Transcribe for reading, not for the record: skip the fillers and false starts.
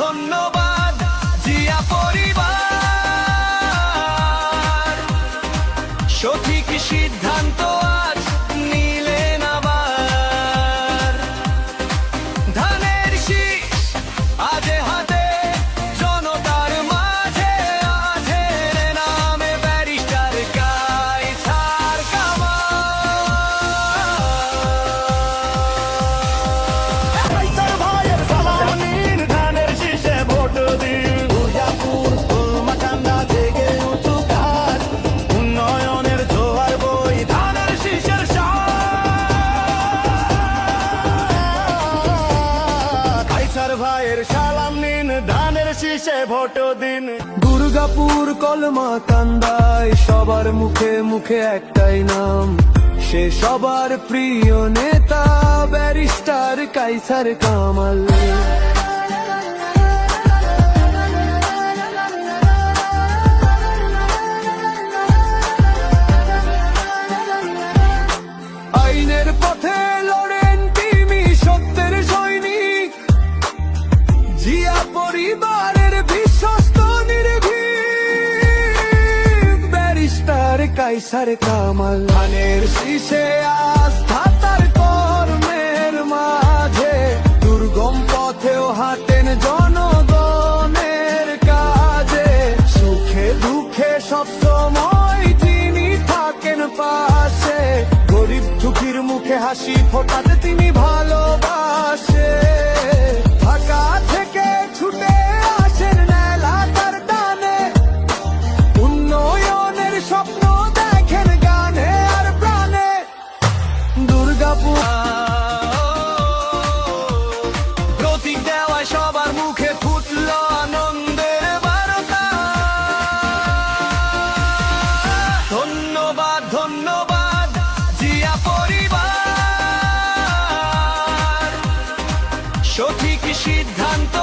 ধন্যবাদ জিয়া পরিবার, সঠিক সিদ্ধান্ত আজ নিলেন আবার। ধানের শীষ আজে হাতে জনতার মাঝে, আজের নামে ব্যারিস্টার কায়সার ভাইয়ের সালাম নিন, ধানের শীষে ভোট দিন। দুর্গাপুর কলমা কান্দায় সবার মুখে মুখে একটাই নাম, সে সবার প্রিয় নেতা ব্যারিস্টার কায়সার কামাল। আইনের পথে লড়েন তিনি, সত্যের সৈনিক, জিয়া পরিবারের বিশ্বস্ত নির্ভীক ব্যারিস্টার কায়সার কামাল। ধানের শীষে আস্থা তার কর্মের মাঝে, দুর্গম পথেও হাঁটেন জনগণের কাজে। সুখে দুঃখে সবসময় তিনি থাকেন পাশে, গরিব দুঃখীর মুখে হাসি ফোটাতে তিনি ভালোবাসে। ঢাকা থেকে ছুটে আসেন এলাকার টানে, উন্নয়নের স্বপ্ন দেখেন গানে আর প্রাণে। দুর্গাপুর প্রতীক দেওয়ায় সবার মুখে ফুটল আনন্দের বারতা। ধন্যবাদ ধন্যবাদ জিয়া পরিবার, সঠিক সিদ্ধান্ত